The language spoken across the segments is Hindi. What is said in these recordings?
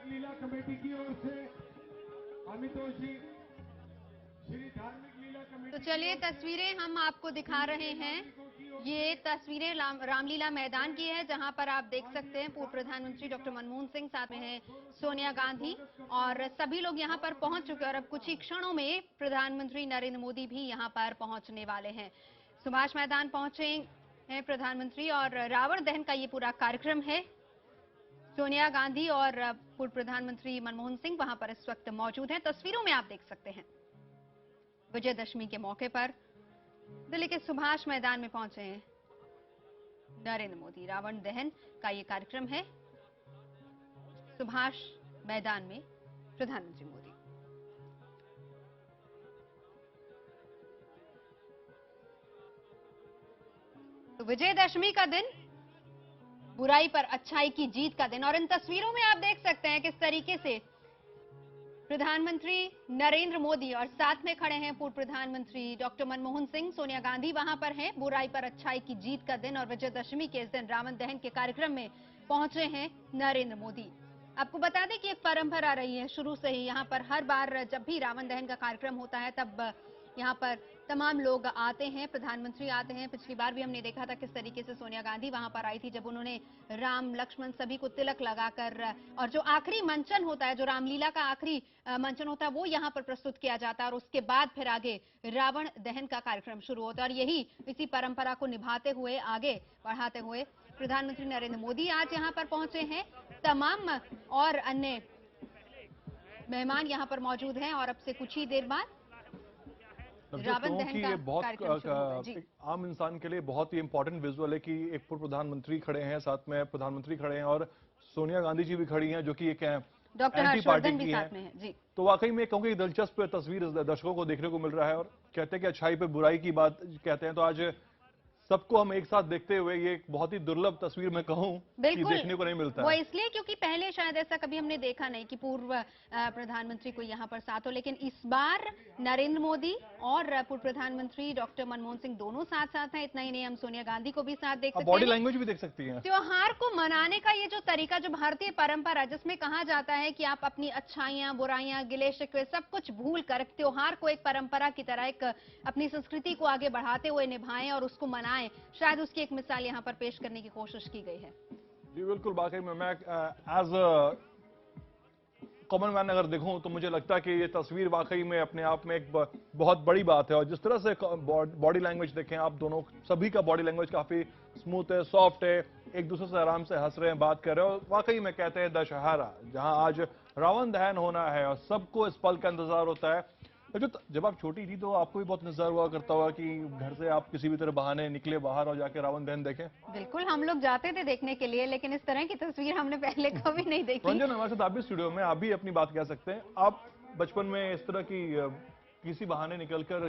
लीला कमेटी की ओर से अमितोषी श्री धार्मिक लीला कमेटी। तो चलिए तस्वीरें हम आपको दिखा रहे हैं। ये तस्वीरें रामलीला मैदान की है, जहां पर आप देख सकते हैं पूर्व प्रधानमंत्री डॉक्टर मनमोहन सिंह, साथ में हैं सोनिया गांधी और सभी लोग यहां पर पहुंच चुके हैं। और अब कुछ ही क्षणों में प्रधानमंत्री नरेंद्र मोदी भी यहां पर पहुंचने वाले हैं। सुभाष मैदान पहुंचे हैं प्रधानमंत्री और रावण दहन का ये पूरा कार्यक्रम है। सोनिया गांधी और पूर्व प्रधानमंत्री मनमोहन सिंह वहां पर इस वक्त मौजूद हैं। तस्वीरों में आप देख सकते हैं विजयदशमी के मौके पर दिल्ली के सुभाष मैदान में पहुंचे हैं नरेंद्र मोदी। रावण दहन का ये कार्यक्रम है सुभाष मैदान में प्रधानमंत्री मोदी। तो विजयदशमी का दिन, बुराई पर अच्छाई की जीत का दिन। और इन तस्वीरों में आप देख सकते हैं किस तरीके से प्रधानमंत्री नरेंद्र मोदी और साथ में खड़े हैं पूर्व प्रधानमंत्री डॉक्टर मनमोहन सिंह, सोनिया गांधी वहां पर हैं। बुराई पर अच्छाई की जीत का दिन और विजयदशमी के इस दिन रावण दहन के कार्यक्रम में पहुंचे हैं नरेंद्र मोदी। आपको बता दें कि एक परंपरा रही है शुरू से ही, यहां पर हर बार जब भी रावण दहन का कार्यक्रम होता है तब यहां पर तमाम लोग आते हैं, प्रधानमंत्री आते हैं। पिछली बार भी हमने देखा था किस तरीके से सोनिया गांधी वहां पर आई थी, जब उन्होंने राम लक्ष्मण सभी को तिलक लगाकर, और जो आखिरी मंचन होता है, जो रामलीला का आखिरी मंचन होता है, वो यहां पर प्रस्तुत किया जाता है और उसके बाद फिर आगे रावण दहन का कार्यक्रम शुरू होता है। और यही इसी परंपरा को निभाते हुए, आगे बढ़ाते हुए प्रधानमंत्री नरेंद्र मोदी आज यहां पर पहुंचे हैं। तमाम और अन्य मेहमान यहां पर मौजूद हैं और अब से कुछ ही देर बाद रावण दहन का कार्यक्रम शुरू होगा। जी, एक आम इंसान के लिए बहुत ही इंपॉर्टेंट विजुअल है कि एक पूर्व प्रधानमंत्री खड़े हैं, साथ में प्रधानमंत्री खड़े हैं और सोनिया गांधी जी भी खड़ी हैं, जो कि एक डॉक्टर हर्षवर्धन भी साथ में है। जी, तो वाकई में कहूंगा कि दिलचस्प तस्वीर दर्शकों को देखने को मिल रहा है। और कहते हैं कि अच्छाई पे बुराई की बात कहते हैं, तो आज सबको हम एक साथ देखते हुए ये एक बहुत ही दुर्लभ तस्वीर मैं कहूं कि देखने को नहीं मिलता वो है। इसलिए क्योंकि पहले शायद ऐसा कभी हमने देखा नहीं कि पूर्व प्रधानमंत्री को यहां पर साथ हो, लेकिन इस बार नरेंद्र मोदी और पूर्व प्रधानमंत्री डॉक्टर मनमोहन सिंह दोनों साथ साथ हैं। इतना ही नहीं, हम सोनिया गांधी को भी साथ देख सकते हैं। बॉडी लैंग्वेज भी देख सकती हैं। त्योहार को मनाने का ये जो तरीका, जो भारतीय परंपरा, जिसमें कहा जाता है कि आप अपनी अच्छाइयां, बुराइयां, गिले शिकवे सब कुछ भूल कर त्योहार को एक परंपरा की तरह, एक अपनी संस्कृति को आगे बढ़ाते हुए निभाएं और उसको मनाएं, शायद उसकी एक मिसाल यहां पर पेश करने की कोशिश की गई है। जी बिल्कुल, वाकई में मैं एज कॉमन मैन अगर देखूं तो मुझे लगता है कि ये तस्वीर वाकई में अपने आप में एक बहुत बड़ी बात है। और जिस तरह से बॉडी लैंग्वेज देखें आप, दोनों सभी का बॉडी लैंग्वेज काफी स्मूथ है, सॉफ्ट है, एक दूसरे से आराम से हंस रहे हैं, बात कर रहे हैं। और वाकई में कहते हैं दशहरा, जहां आज रावण दहन होना है और सबको इस पल का इंतजार होता है। जब आप छोटी थी तो आपको भी बहुत इंतजार हुआ करता होगा कि घर से आप किसी भी तरह बहाने निकले बाहर और जाके रावण दहन देखें। बिल्कुल, हम लोग जाते थे देखने के लिए, लेकिन इस तरह की तस्वीर हमने पहले कभी नहीं देखी। रंजन, हमारे साथ आप भी स्टूडियो में, आप भी अपनी बात कह सकते हैं। आप बचपन में इस तरह की किसी बहाने निकलकर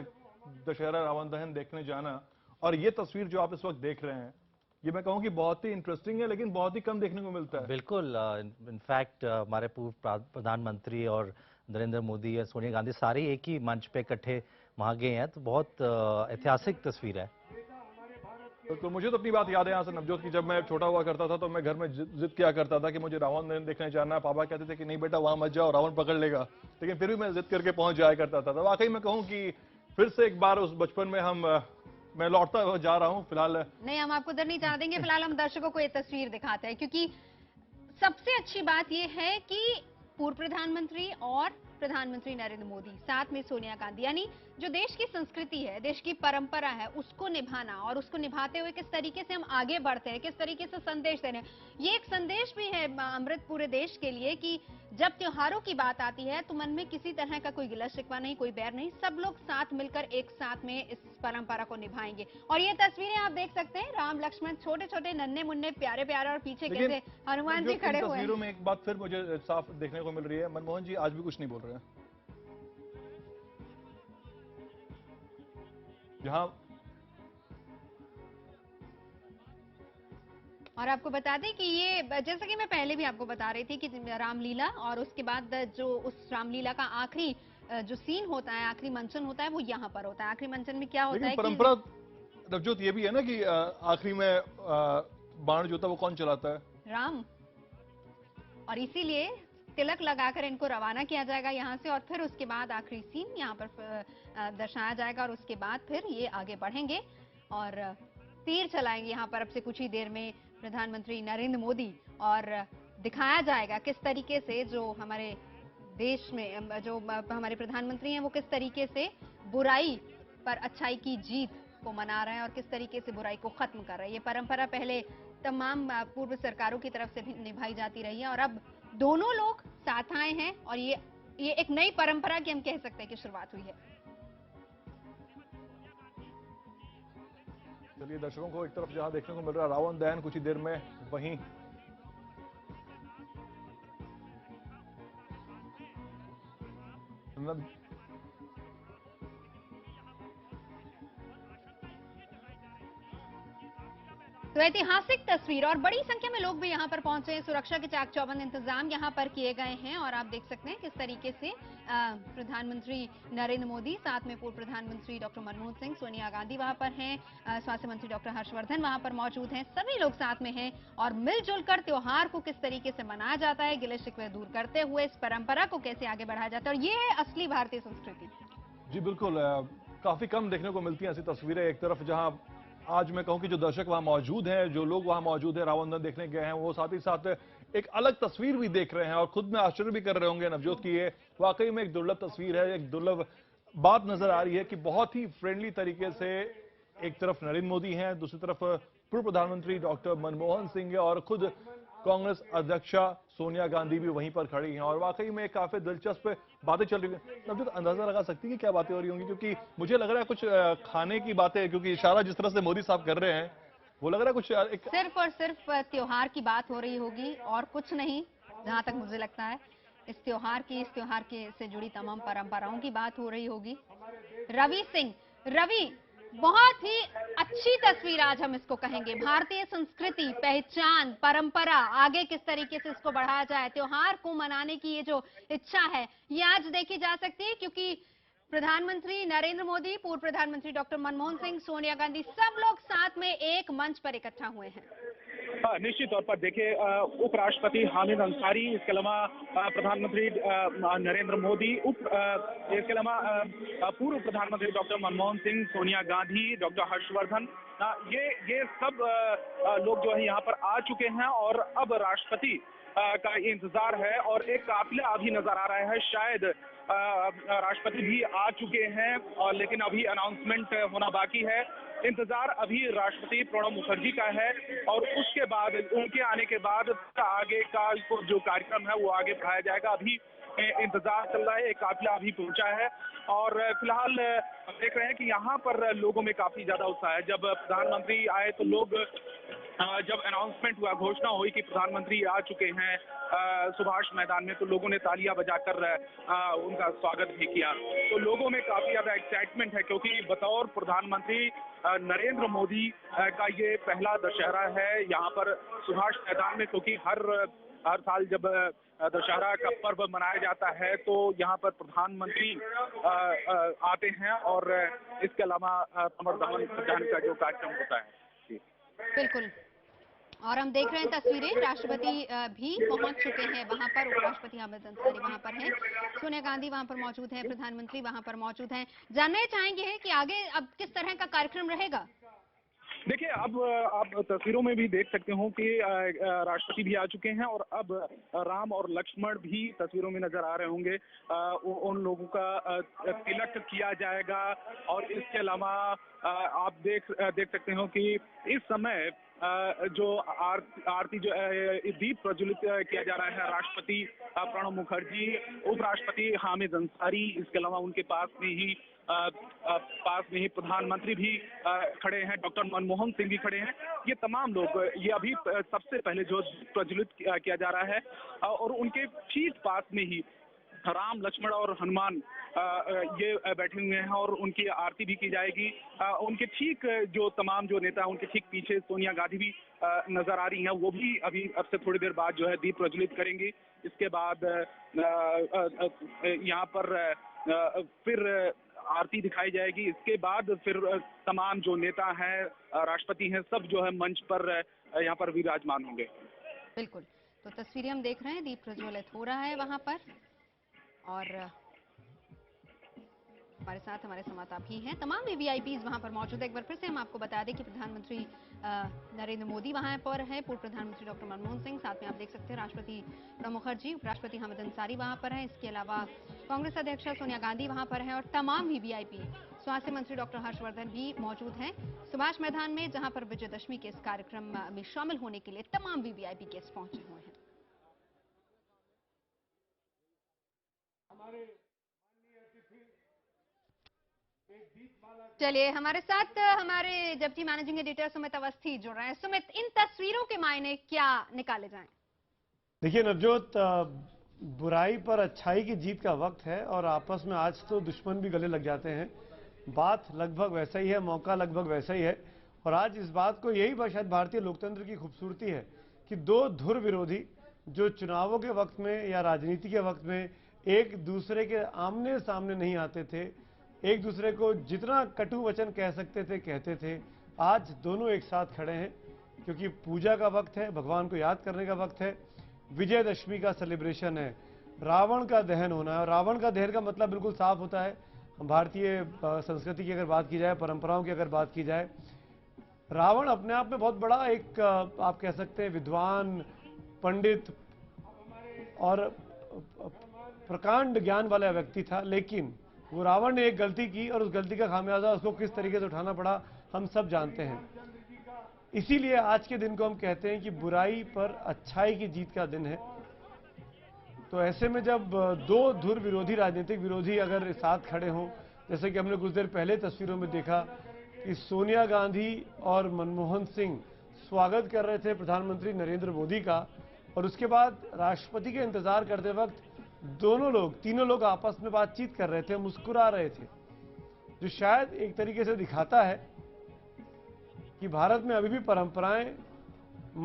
दशहरा रावण दहन देखने जाना, और ये तस्वीर जो आप इस वक्त देख रहे हैं, ये मैं कहूँ कि बहुत ही इंटरेस्टिंग है, लेकिन बहुत ही कम देखने को मिलता है। बिल्कुल, इनफैक्ट हमारे पूर्व प्रधानमंत्री और नरेंद्र मोदी या सोनिया गांधी सारे एक ही मंच पे इकट्ठे वहां गए हैं, तो बहुत ऐतिहासिक तस्वीर है। तो मुझे तो अपनी बात याद है यहाँ से नवजोत की, जब मैं छोटा हुआ करता था तो मैं घर में जिद किया करता था कि मुझे रावण दहन देखने जाना है। पापा कहते थे कि नहीं बेटा वहां मत जाओ, रावण पकड़ लेगा, लेकिन फिर भी मैं जिद करके पहुंच जाया करता था। तो वाकई मैं कहूँ कि फिर से एक बार उस बचपन में मैं लौटता जा रहा हूँ। फिलहाल नहीं, हम आपको उधर नहीं जाने देंगे। फिलहाल हम दर्शकों को ये तस्वीर दिखाते हैं, क्योंकि सबसे अच्छी बात यह है कि पूर्व प्रधानमंत्री और प्रधानमंत्री नरेंद्र मोदी, साथ में सोनिया गांधी, यानी जो देश की संस्कृति है, देश की परंपरा है, उसको निभाना और उसको निभाते हुए किस तरीके से हम आगे बढ़ते हैं, किस तरीके से संदेश दे रहे हैं। ये एक संदेश भी है अमृत पूरे देश के लिए कि जब त्योहारों की बात आती है तो मन में किसी तरह का कोई गिला शिकवा नहीं, कोई बैर नहीं, सब लोग साथ मिलकर एक साथ में इस परंपरा को निभाएंगे। और ये तस्वीरें आप देख सकते हैं, राम लक्ष्मण छोटे छोटे नन्हे मुन्ने प्यारे प्यारे, और पीछे कैसे हनुमान जी खड़े हुए हैं। तस्वीरों में एक बात फिर मुझे साफ देखने को मिल रही है, मनमोहन जी आज भी कुछ नहीं बोल रहे हैं। जहां और आपको बता दें कि ये, जैसा कि मैं पहले भी आपको बता रही थी कि रामलीला और उसके बाद जो उस रामलीला का आखिरी जो सीन होता है, आखिरी मंचन होता है, वो यहाँ पर होता है। आखिरी मंचन में क्या होता है, परंपरा नवजोत ये भी है ना कि आखिरी में बाण जो था वो कौन चलाता है? राम। और इसीलिए तिलक लगाकर इनको रवाना किया जाएगा यहाँ से, और फिर उसके बाद आखिरी सीन यहाँ पर दर्शाया जाएगा, और उसके बाद फिर ये आगे बढ़ेंगे और तीर चलाएंगे यहाँ पर अब से कुछ ही देर में प्रधानमंत्री नरेंद्र मोदी, और दिखाया जाएगा किस तरीके से जो हमारे देश में जो हमारे प्रधानमंत्री हैं वो किस तरीके से बुराई पर अच्छाई की जीत को मना रहे हैं और किस तरीके से बुराई को खत्म कर रहे हैं। ये परंपरा पहले तमाम पूर्व सरकारों की तरफ से भी निभाई जाती रही है, और अब दोनों लोग साथ आए हैं और ये एक नई परंपरा की हम कह सकते हैं कि शुरुआत हुई है। चलिए, दर्शकों को एक तरफ जहां देखने को मिल रहा है रावण दहन कुछ ही देर में, वहीं तो ऐतिहासिक तस्वीर, और बड़ी संख्या में लोग भी यहाँ पर पहुंचे हैं। सुरक्षा के चाक चौबंद इंतजाम यहाँ पर किए गए हैं, और आप देख सकते हैं किस तरीके से प्रधानमंत्री नरेंद्र मोदी, साथ में पूर्व प्रधानमंत्री डॉक्टर मनमोहन सिंह, सोनिया गांधी वहां पर हैं, स्वास्थ्य मंत्री डॉक्टर हर्षवर्धन वहां पर मौजूद हैं, सभी लोग साथ में हैं, और मिलजुल कर त्योहार को किस तरीके से मनाया जाता है, गिले शिकवे दूर करते हुए इस परंपरा को कैसे आगे बढ़ाया जाता है, और ये है असली भारतीय संस्कृति। जी बिल्कुल, काफी कम देखने को मिलती हैं ऐसी तस्वीरें। एक तरफ जहां आज मैं कहूं कि जो दर्शक वहां मौजूद हैं, जो लोग वहां मौजूद हैं, रावण दहन देखने गए हैं, वो साथ ही साथ एक अलग तस्वीर भी देख रहे हैं और खुद में आश्चर्य भी कर रहे होंगे नवजोत की ये वाकई में एक दुर्लभ तस्वीर है। एक दुर्लभ बात नजर आ रही है कि बहुत ही फ्रेंडली तरीके से एक तरफ नरेंद्र मोदी हैं, दूसरी तरफ पूर्व प्रधानमंत्री डॉक्टर मनमोहन सिंह और खुद कांग्रेस अध्यक्षा सोनिया गांधी भी वहीं पर खड़ी हैं, और वाकई में काफी दिलचस्प बातें चल रही हैं। नवजोत, अंदाजा लगा सकती है कि क्या बातें हो रही होंगी, क्योंकि मुझे लग रहा है कुछ खाने की बातें, क्योंकि इशारा जिस तरह से मोदी साहब कर रहे हैं वो लग रहा है कुछ सिर्फ और सिर्फ त्योहार की बात हो रही होगी और कुछ नहीं, जहां तक मुझे लगता है। इस त्योहार के से जुड़ी तमाम परंपराओं की बात हो रही होगी। रवि सिंह, रवि, बहुत ही अच्छी तस्वीर आज हम इसको कहेंगे। भारतीय संस्कृति, पहचान, परंपरा, आगे किस तरीके से इसको बढ़ाया जाए, त्योहार को मनाने की ये जो इच्छा है ये आज देखी जा सकती है, क्योंकि प्रधानमंत्री नरेंद्र मोदी, पूर्व प्रधानमंत्री डॉक्टर मनमोहन सिंह, सोनिया गांधी, सब लोग साथ में एक मंच पर इकट्ठा हुए हैं। निश्चित तौर पर देखिए, उपराष्ट्रपति हामिद अंसारी, इसके अलावा प्रधानमंत्री नरेंद्र मोदी, इसके अलावा पूर्व प्रधानमंत्री डॉक्टर मनमोहन सिंह, सोनिया गांधी, डॉक्टर हर्षवर्धन, ये सब लोग जो है यहाँ पर आ चुके हैं, और अब राष्ट्रपति का इंतजार है, और एक काफिला अभी नजर आ रहा है। शायद राष्ट्रपति भी आ चुके हैं, और लेकिन अभी अनाउंसमेंट होना बाकी है। इंतजार अभी राष्ट्रपति प्रणब मुखर्जी का है, और उसके बाद उनके आने के बाद आगे का जो कार्यक्रम है वो आगे बढ़ाया जाएगा। अभी इंतजार चल रहा है, एक काफिला अभी पहुंचा है, और फिलहाल देख रहे हैं कि यहाँ पर लोगों में काफी ज्यादा उत्साह है। जब प्रधानमंत्री आए तो लोग, जब अनाउंसमेंट हुआ, घोषणा हुई कि प्रधानमंत्री आ चुके हैं सुभाष मैदान में, तो लोगों ने तालियां बजाकर उनका स्वागत भी किया। तो लोगों में काफी ज्यादा एक्साइटमेंट है, क्योंकि बतौर प्रधानमंत्री नरेंद्र मोदी का ये पहला दशहरा है यहाँ पर सुभाष मैदान में, क्योंकि हर साल जब दशहरा का पर्व मनाया जाता है तो यहाँ पर प्रधानमंत्री आते हैं, और इसके अलावा कमर दहन का जो कार्यक्रम होता है। बिल्कुल, और हम देख रहे हैं तस्वीरें, राष्ट्रपति भी पहुंच चुके हैं वहां पर, उपराष्ट्रपति हामिद अंसारी वहां पर हैं, सोनिया गांधी वहां पर मौजूद हैं, प्रधानमंत्री वहां पर मौजूद हैं। जानना चाहेंगे कि आगे अब किस तरह का कार्यक्रम रहेगा। देखिए, अब आप तस्वीरों में भी देख सकते हो कि राष्ट्रपति भी आ चुके हैं, और अब राम और लक्ष्मण भी तस्वीरों में नजर आ रहे होंगे। उन लोगों का तिलक किया जाएगा, और इसके अलावा आप देख सकते हो कि इस समय जो आरती जो दीप प्रज्वलित किया जा रहा है, राष्ट्रपति प्रणब मुखर्जी, उपराष्ट्रपति हामिद अंसारी, इसके अलावा उनके पास में ही प्रधानमंत्री भी खड़े हैं, डॉक्टर मनमोहन सिंह भी खड़े हैं। ये तमाम लोग, ये अभी सबसे पहले जो प्रज्वलित किया जा रहा है, और उनके ठीक पास में ही राम, लक्ष्मण और हनुमान ये बैठे हुए हैं, और उनकी आरती भी की जाएगी। उनके ठीक जो तमाम जो नेता, उनके ठीक पीछे सोनिया गांधी भी नजर आ रही हैं, वो भी अभी अब से थोड़ी देर बाद जो है दीप प्रज्वलित करेंगी। इसके बाद यहाँ पर फिर आरती दिखाई जाएगी। इसके बाद फिर तमाम जो नेता हैं, राष्ट्रपति हैं, सब जो है मंच पर यहाँ पर विराजमान होंगे। बिल्कुल, तो तस्वीरें हम देख रहे हैं, दीप प्रज्वलित हो रहा है वहां पर। और हमारे साथ हमारे संवाददाता भी हैं, तमाम वीवीआईपीज वहां पर मौजूद है। एक बार फिर से हम आपको बता दें कि प्रधानमंत्री नरेंद्र मोदी वहां पर है, पूर्व प्रधानमंत्री डॉक्टर मनमोहन सिंह, साथ में आप देख सकते हैं राष्ट्रपति प्रणब मुखर्जी, उपराष्ट्रपति हामिद अंसारी वहां पर हैं। इसके अलावा कांग्रेस अध्यक्ष सोनिया गांधी वहां पर हैं और तमाम वीवीआईपी, स्वास्थ्य मंत्री डॉक्टर हर्षवर्धन भी मौजूद हैं सुभाष मैदान में, जहां पर विजयदशमी के इस कार्यक्रम में शामिल होने के लिए तमाम वीवीआईपी गेस्ट पहुंचे हुए हैं। चलिए, हमारे साथ हमारे deputy managing editor Sumit Awasthi जुड़ रहे हैं। सुमित, इन तस्वीरों के मायने क्या निकाले जाएं? देखिए नवजोत, बुराई पर अच्छाई की जीत का वक्त है और आपस में आज तो दुश्मन भी गले लग जाते हैं। बात लगभग वैसा ही है, मौका लगभग वैसा ही है। और आज इस बात को, यही शायद भारतीय लोकतंत्र की खूबसूरती है कि दो धुर विरोधी जो चुनावों के वक्त में या राजनीति के वक्त में एक दूसरे के आमने सामने नहीं आते थे, एक दूसरे को जितना कटु वचन कह सकते थे कहते थे, आज दोनों एक साथ खड़े हैं क्योंकि पूजा का वक्त है, भगवान को याद करने का वक्त है, विजयदशमी का सेलिब्रेशन है, रावण का दहन होना है। और रावण का दहन का मतलब बिल्कुल साफ होता है। भारतीय संस्कृति की अगर बात की जाए, परंपराओं की अगर बात की जाए, रावण अपने आप में बहुत बड़ा एक आप कह सकते हैं विद्वान, पंडित और प्रकांड ज्ञान वाला व्यक्ति था, लेकिन वो रावण ने एक गलती की और उस गलती का खामियाजा उसको किस तरीके से उठाना पड़ा हम सब जानते हैं। इसीलिए आज के दिन को हम कहते हैं कि बुराई पर अच्छाई की जीत का दिन है। तो ऐसे में जब दो धुर विरोधी, राजनीतिक विरोधी अगर साथ खड़े हों, जैसे कि हमने कुछ देर पहले तस्वीरों में देखा कि सोनिया गांधी और मनमोहन सिंह स्वागत कर रहे थे प्रधानमंत्री नरेंद्र मोदी का, और उसके बाद राष्ट्रपति के इंतजार करते वक्त दोनों लोग, तीनों लोग आपस में बातचीत कर रहे थे, मुस्कुरा रहे थे, जो शायद एक तरीके से दिखाता है कि भारत में अभी भी परंपराएं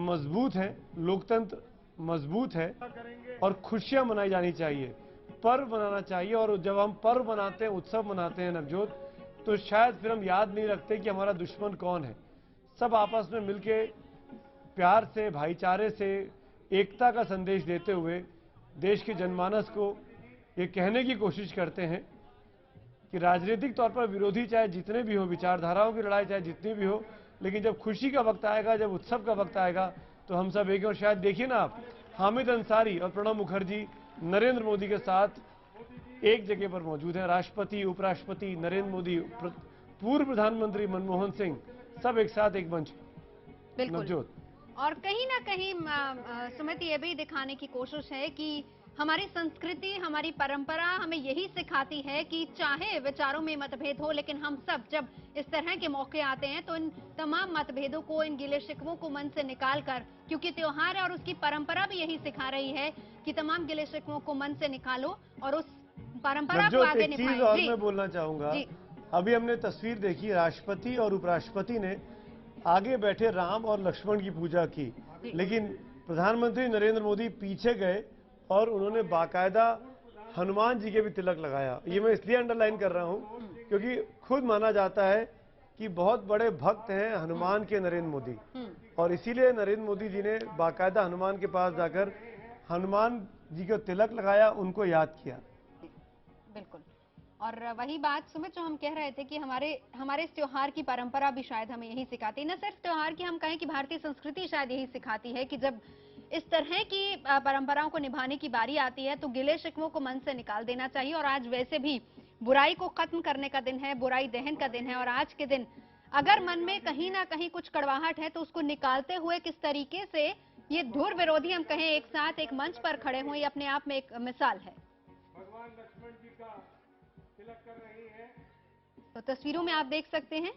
मजबूत हैं, लोकतंत्र मजबूत है और खुशियां मनाई जानी चाहिए, पर्व मनाना चाहिए। और जब हम पर्व मनाते हैं, उत्सव मनाते हैं नवजोत, तो शायद फिर हम याद नहीं रखते कि हमारा दुश्मन कौन है। सब आपस में मिलके प्यार से, भाईचारे से, एकता का संदेश देते हुए देश के जनमानस को ये कहने की कोशिश करते हैं कि राजनीतिक तौर पर विरोधी चाहे जितने भी हो, विचारधाराओं की लड़ाई चाहे जितनी भी हो, लेकिन जब खुशी का वक्त आएगा, जब उत्सव का वक्त आएगा, तो हम सब एक। और शायद देखिए ना आप, हामिद अंसारी और प्रणब मुखर्जी नरेंद्र मोदी के साथ एक जगह पर मौजूद हैं। राष्ट्रपति, उपराष्ट्रपति नरेंद्र मोदी, पूर्व प्रधानमंत्री मनमोहन सिंह, सब एक साथ एक मंच। नवजोत, और कहीं ना कहीं सुमित, ये भी दिखाने की कोशिश है कि हमारी संस्कृति, हमारी परंपरा हमें यही सिखाती है कि चाहे विचारों में मतभेद हो, लेकिन हम सब जब इस तरह के मौके आते हैं तो इन तमाम मतभेदों को, इन गिले शिकवों को मन से निकाल कर, क्योंकि त्योहार है और उसकी परंपरा भी यही सिखा रही है कि तमाम गिले शिकवों को मन से निकालो और उस परंपरा को आगे निभाएं। और मैं बोलना चाहूंगा, अभी हमने तस्वीर देखी, राष्ट्रपति और उपराष्ट्रपति ने आगे बैठे राम और लक्ष्मण की पूजा की, लेकिन प्रधानमंत्री नरेंद्र मोदी पीछे गए और उन्होंने बाकायदा हनुमान जी के भी तिलक लगाया। ये मैं इसलिए अंडरलाइन कर रहा हूं क्योंकि खुद माना जाता है कि बहुत बड़े भक्त हैं हनुमान के नरेंद्र मोदी, और इसीलिए नरेंद्र मोदी जी ने बाकायदा हनुमान के पास जाकर हनुमान जी को तिलक लगाया, उनको याद किया। बिल्कुल, और वही बात सुमित जो हम कह रहे थे कि हमारे इस त्योहार की परंपरा भी शायद हमें यही सिखाती है। न सिर्फ त्योहार की, हम कहें कि भारतीय संस्कृति शायद यही सिखाती है कि जब इस तरह की परंपराओं को निभाने की बारी आती है तो गिले शिकवों को मन से निकाल देना चाहिए। और आज वैसे भी बुराई को खत्म करने का दिन है, बुराई दहन का दिन है, और आज के दिन अगर मन में कहीं ना कहीं कुछ कड़वाहट है तो उसको निकालते हुए किस तरीके से ये धुर विरोधी, हम कहें, एक साथ एक मंच पर खड़े हुए, ये अपने आप में एक मिसाल है। भगवान लक्ष्मण जी का तिलक कर रही है। तो तस्वीरों में आप देख सकते हैं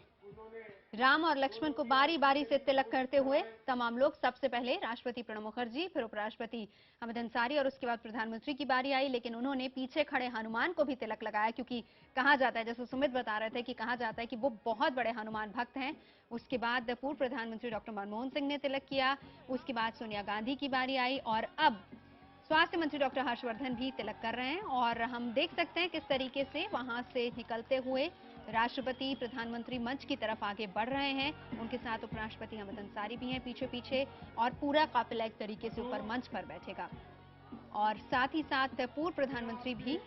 राम और लक्ष्मण को बारी बारी से तिलक करते हुए तमाम लोग। सबसे पहले राष्ट्रपति प्रणब मुखर्जी, फिर उपराष्ट्रपति हामिद अंसारी और उसके बाद प्रधानमंत्री की बारी आई, लेकिन उन्होंने पीछे खड़े हनुमान को भी तिलक लगाया, क्योंकि कहा जाता है, जैसे सुमित बता रहे थे, कि कहा जाता है कि वो बहुत बड़े हनुमान भक्त हैं। उसके बाद पूर्व प्रधानमंत्री डॉक्टर मनमोहन सिंह ने तिलक किया, उसके बाद सोनिया गांधी की बारी आई, और अब स्वास्थ्य मंत्री डॉक्टर हर्षवर्धन भी तिलक कर रहे हैं और हम देख सकते हैं किस तरीके से वहां से निकलते हुए राष्ट्रपति प्रधानमंत्री मंच की तरफ आगे बढ़ रहे हैं। उनके साथ उपराष्ट्रपति हामिद अंसारी भी हैं पीछे पीछे और पूरा काफिला एक तरीके से ऊपर मंच पर बैठेगा और साथ ही साथ पूर्व प्रधानमंत्री भी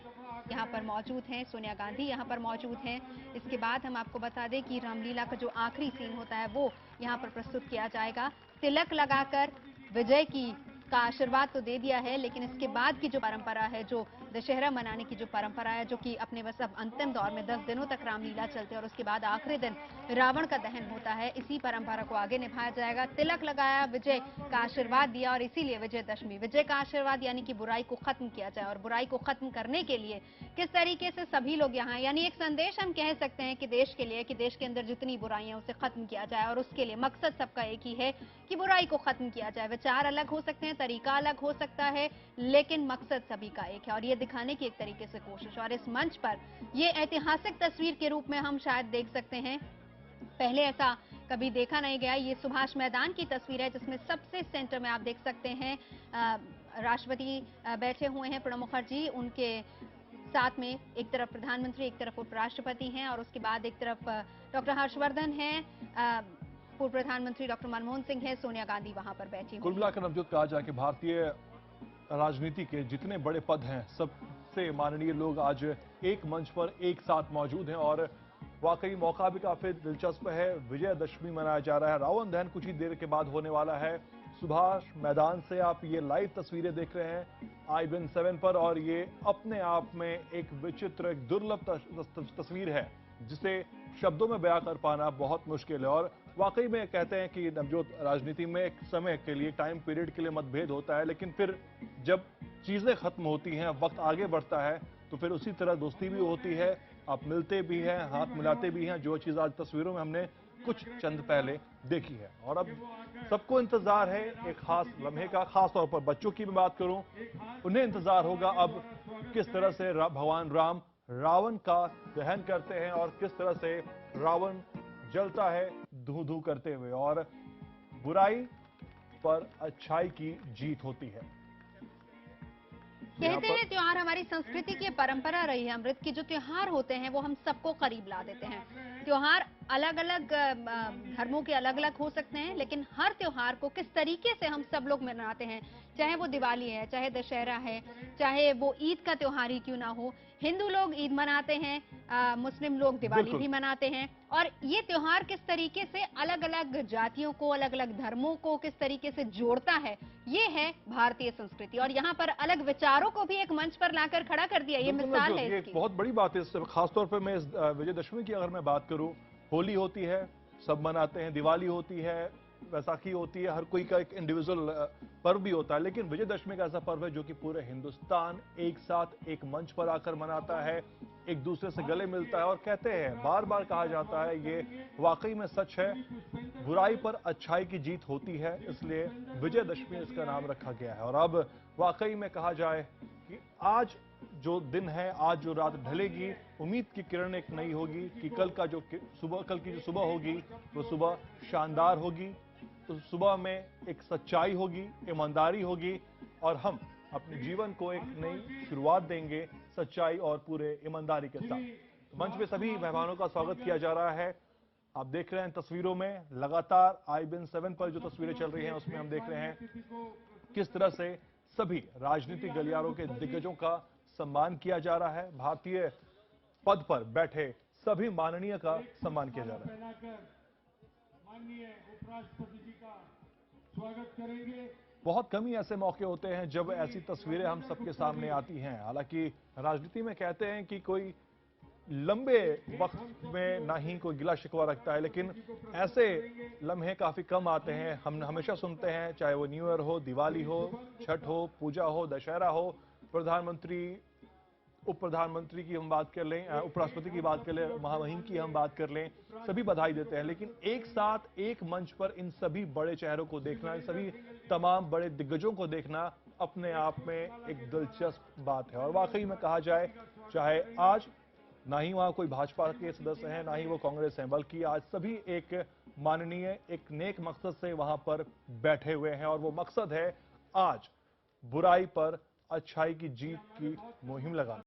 यहाँ पर मौजूद हैं, सोनिया गांधी यहाँ पर मौजूद हैं। इसके बाद हम आपको बता दें कि रामलीला का जो आखिरी सीन होता है वो यहाँ पर प्रस्तुत किया जाएगा। तिलक लगाकर विजय का आशीर्वाद तो दे दिया है, लेकिन इसके बाद की जो परंपरा है, जो दशहरा मनाने की जो परंपरा है, जो कि अपने बस अब अंतिम दौर में 10 दिनों तक रामलीला चलती है और उसके बाद आखिरी दिन रावण का दहन होता है, इसी परंपरा को आगे निभाया जाएगा। तिलक लगाया, विजय का आशीर्वाद दिया और इसीलिए विजयदशमी, विजय का आशीर्वाद यानी कि बुराई को खत्म किया जाए और बुराई को खत्म करने के लिए किस तरीके से सभी लोग यहाँ, यानी एक संदेश हम कह सकते हैं कि देश के लिए, कि देश के अंदर जितनी बुराइयां उसे खत्म किया जाए और उसके लिए मकसद सबका एक ही है कि बुराई को खत्म किया जाए। विचार अलग हो सकते हैं, तरीका अलग हो सकता है, लेकिन मकसद सभी का एक है और ये दिखाने की एक तरीके से कोशिश। और इस मंच पर ये ऐतिहासिक तस्वीर के रूप में हम शायद देख सकते हैं, पहले ऐसा कभी देखा नहीं गया। ये सुभाष मैदान की तस्वीर है जिसमें सबसे सेंटर में आप देख सकते हैं राष्ट्रपति बैठे हुए हैं, प्रणब मुखर्जी, उनके साथ में एक तरफ प्रधानमंत्री, एक तरफ उपराष्ट्रपति हैं और उसके बाद एक तरफ डॉक्टर हर्षवर्धन हैं, पूर्व प्रधानमंत्री डॉक्टर मनमोहन सिंह है, सोनिया गांधी वहां पर बैठी हुई। कुल मिलाकर नवजोत कहा जाए कि भारतीय राजनीति के जितने बड़े पद हैं, सबसे माननीय लोग आज एक मंच पर एक साथ मौजूद हैं और वाकई मौका भी काफी दिलचस्प है। विजयदशमी मनाया जा रहा है, रावण दहन कुछ ही देर के बाद होने वाला है। सुभाष मैदान से आप ये लाइव तस्वीरें देख रहे हैं IBN7 पर और ये अपने आप में एक विचित्र, एक दुर्लभ तस्वीर है जिसे शब्दों में बयां कर पाना बहुत मुश्किल है। और वाकई में कहते हैं कि नवजोत, राजनीति में एक समय के लिए, टाइम पीरियड के लिए मतभेद होता है, लेकिन फिर जब चीजें खत्म होती हैं, वक्त आगे बढ़ता है, तो फिर उसी तरह दोस्ती भी होती है, आप मिलते भी हैं, हाथ मिलाते भी हैं, जो चीज आज तस्वीरों में हमने कुछ चंद पहले देखी है। और अब सबको इंतजार है एक खास लम्हे का, खास तौर पर बच्चों की मैं बात करूं, उन्हें इंतजार होगा अब किस तरह से भगवान राम रावण का दहन करते हैं और किस तरह से रावण जलता है धू धू करते हुए और बुराई पर अच्छाई की जीत होती है। कहते हैं त्योहार हमारी संस्कृति की परंपरा रही है अमृत, की जो त्योहार होते हैं वो हम सबको करीब ला देते हैं। त्योहार अलग अलग धर्मों के अलग अलग हो सकते हैं, लेकिन हर त्योहार को किस तरीके से हम सब लोग मनाते हैं, चाहे वो दिवाली है, चाहे दशहरा है, चाहे वो ईद का त्योहार ही क्यों ना हो। हिंदू लोग ईद मनाते हैं, मुस्लिम लोग दिवाली भी मनाते हैं और ये त्योहार किस तरीके से अलग अलग जातियों को, अलग अलग धर्मों को किस तरीके से जोड़ता है, ये है भारतीय संस्कृति। और यहाँ पर अलग विचारों को भी एक मंच पर लाकर खड़ा कर दिया, ये मिसाल है इसकी। बहुत बड़ी बात है। खासतौर पर मैं विजयदशमी की अगर मैं बात करूं, होली होती है, सब मनाते हैं, दिवाली होती है, वैसाखी होती है, हर कोई का एक इंडिविजुअल पर्व भी होता है, लेकिन विजयदशमी का ऐसा पर्व है जो कि पूरे हिंदुस्तान एक साथ एक मंच पर आकर मनाता है, एक दूसरे से गले मिलता है और कहते हैं, बार बार कहा जाता है, ये वाकई में सच है, बुराई पर अच्छाई की जीत होती है, इसलिए विजयदशमी इसका नाम रखा गया है। और अब वाकई में कहा जाए कि आज जो दिन है, आज जो रात ढलेगी, उम्मीद की किरण एक नई होगी कि कल की जो सुबह होगी वो सुबह शानदार होगी, उस सुबह में एक सच्चाई होगी, ईमानदारी होगी और हम अपने जीवन को एक नई शुरुआत देंगे सच्चाई और पूरे ईमानदारी के साथ। मंच पे सभी मेहमानों का स्वागत किया जा रहा है। आप देख रहे हैं तस्वीरों में, लगातार IBN7 पर जो तस्वीरें चल रही हैं उसमें हम देख रहे हैं किस तरह से सभी राजनीतिक गलियारों के दिग्गजों का सम्मान किया जा रहा है। भारतीय पद पर बैठे सभी माननीय का सम्मान किया जा रहा है। माननीय उपराष्ट्रपति जी का स्वागत करेंगे। बहुत कम ही ऐसे मौके होते हैं जब ऐसी तस्वीरें हम सबके सामने आती हैं। हालांकि राजनीति में कहते हैं कि कोई लंबे वक्त में ना ही कोई गिला शिकवा रखता है, लेकिन ऐसे लम्हे काफी कम आते हैं। हम हमेशा सुनते हैं, चाहे वो न्यू ईयर हो, दिवाली हो, छठ हो, पूजा हो, दशहरा हो, प्रधानमंत्री, उप प्रधानमंत्री की हम बात कर लें, उपराष्ट्रपति की बात कर लें, महामहिम की हम बात कर लें, सभी बधाई देते हैं। लेकिन एक साथ एक मंच पर इन सभी बड़े चेहरों को देखना, इन सभी तमाम बड़े दिग्गजों को देखना अपने आप में एक दिलचस्प बात है। और वाकई में कहा जाए, चाहे आज ना ही वहां कोई भाजपा के सदस्य हैं, ना ही वो कांग्रेस हैं, बल्कि आज सभी एक माननीय, एक नेक मकसद से वहां पर बैठे हुए हैं और वो मकसद है आज बुराई पर अच्छाई की जीत की मुहिम लगाना।